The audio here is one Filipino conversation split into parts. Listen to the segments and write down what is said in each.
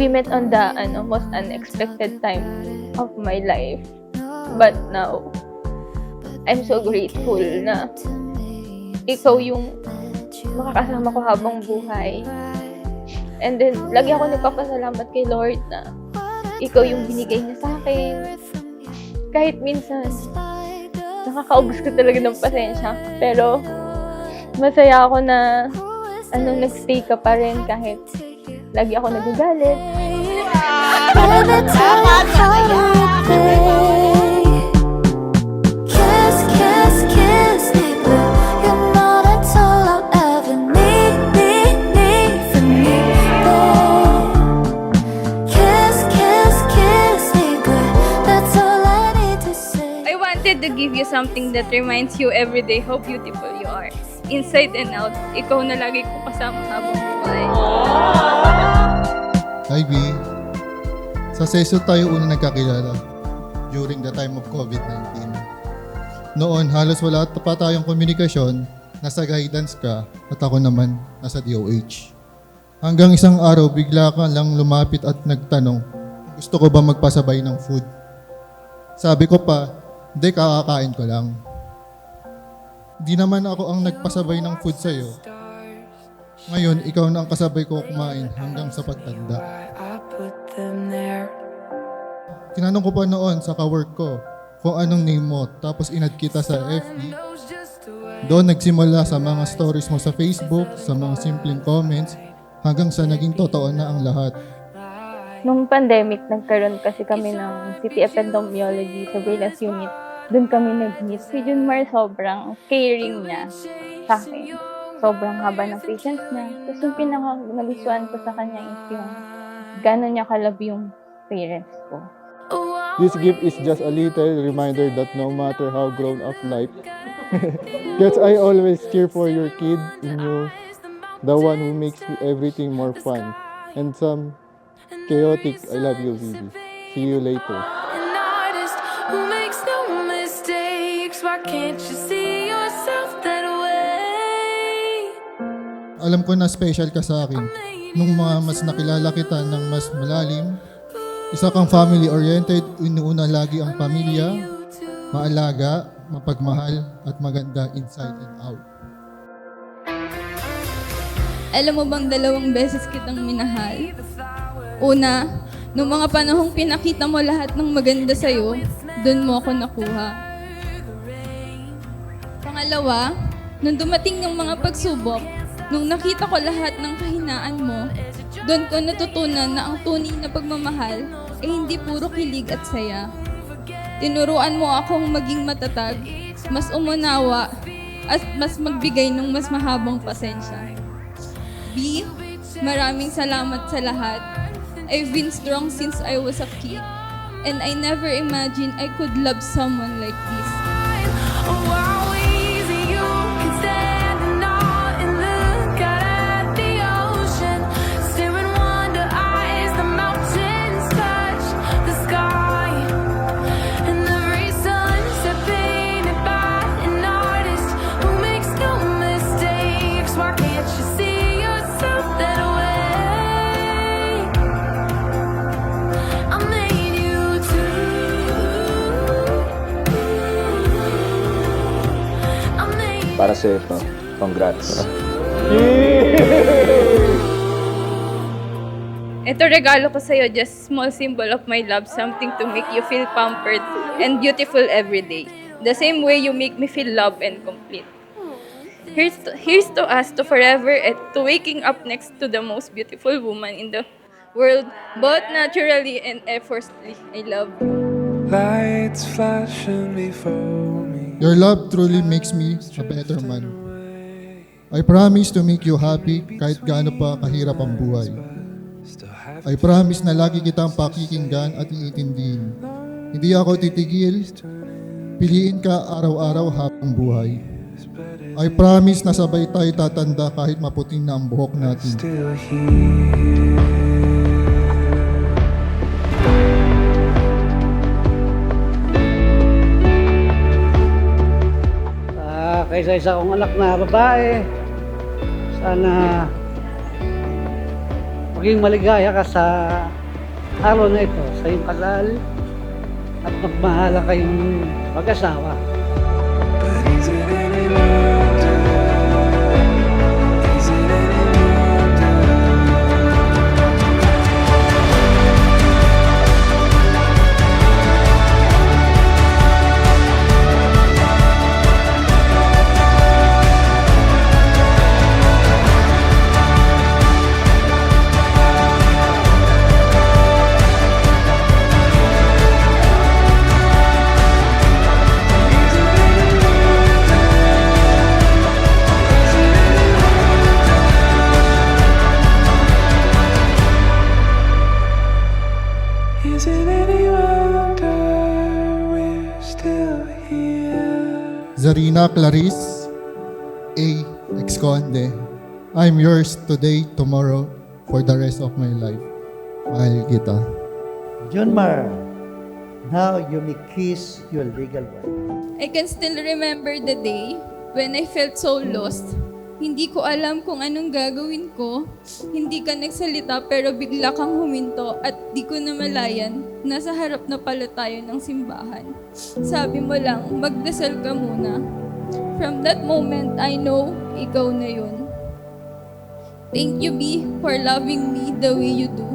we met on the most unexpected time of my life. But now, I'm so grateful na ikaw yung makakasama ko habang buhay. And then, lagi ako nagpapasalamat kay Lord na ikaw yung binigay niya sa akin. Kahit minsan, nakakaubos ko talaga ng pasensya. Pero, masaya ako na nagstay ka pa rin kahit lagi ako nagagalit. To give you something that reminds you every day how beautiful you are. Inside and out, ikaw na lagi ko kasama habang buhay. Hi B, sa Seso tayo una nagkakilala during the time of COVID-19. Noon halos wala pa tayong komunikasyon, nasa guidance ka at ako naman nasa DOH. Hanggang isang araw bigla ka lang lumapit at nagtanong, gusto ko ba magpasabay ng food? Sabi ko pa, hindi, kakakain ko lang. Di naman ako ang nagpasabay ng food sa'yo. Ngayon, ikaw na ang kasabay ko kumain hanggang sa pagtanda. Tinanong ko pa noon sa kawork ko kung anong name mo, tapos inad kita sa FB. Doon nagsimula sa mga stories mo sa Facebook, sa mga simpleng comments, hanggang sa naging totoo na ang lahat. Nung pandemic, nagkaroon kasi kami ng City Epidemiology Surveillance Unit. Doon kami nag-meet. Si Junmar sobrang caring niya sa akin. Sobrang haba ng patience niya. Tapos yung pinaka-nagustuhan ko sa kanya is yung gano'n niya kalab yung parents ko. This gift is just a little reminder that no matter how grown up life gets, I always cheer for your kid in you, the one who makes everything more fun. And some chaotic, I love you, Vivi. See you later. Why can't you see yourself that way? Alam ko na special ka sa akin. Nung mas nakilala kita ng mas malalim, isa kang family-oriented, inuuna lagi ang pamilya, maalaga, mapagmahal, at maganda inside and out. Alam mo bang 2 beses kitang minahal? Una, nung mga panahong pinakita mo lahat ng maganda sa'yo, doon mo ako nakuha. Pangalawa, nung dumating yung mga pagsubok, nung nakita ko lahat ng kahinaan mo, doon ko natutunan na ang tunay na pagmamahal ay hindi puro kilig at saya. Tinuruan mo akong maging matatag, mas umunawa, at mas magbigay ng mas mahabang pasensya. B, maraming salamat sa lahat. I've been strong since I was a kid, and I never imagined I could love someone like this. Para sa ito, congrats. Ito regalo ko sa'yo, just small symbol of my love, something to make you feel pampered and beautiful every day. The same way you make me feel loved and complete. Here's to us, to forever, and to waking up next to the most beautiful woman in the world, both naturally and effortlessly. I love you. Lights flashing before me. Your love truly makes me a better man. I promise to make you happy kahit gaano pa kahirap ang buhay. I promise na lagi kitang pakikinggan at iintindihin. Hindi ako titigil. Piliin ka araw-araw habang buhay. I promise na sabay tayo tatanda kahit maputing na ang buhok natin. Still here. Kaysa isa kong anak na babae, sana maging maligaya ka sa araw na ito, sa iyong kasal, at magmahala kayong mag-asawa. But is it any wonder? Is it any wonder? Is it any wonder we're still here? Zarina Clarice A. Exconde. I'm yours today, tomorrow, for the rest of my life. Mahal kita. John Mar, now you may kiss your legal wife. I can still remember the day when I felt so lost. Hindi ko alam kung anong gagawin ko. Hindi ka nagsalita pero bigla kang huminto at di ko namalayan. Nasa harap na pala tayo ng simbahan. Sabi mo lang, magdasal ka muna. From that moment, I know, ikaw na yun. Thank you, B, for loving me the way you do.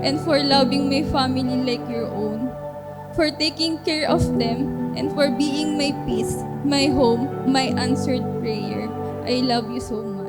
And for loving my family like your own. For taking care of them. And for being my peace, my home, my answered prayer. I love you so much.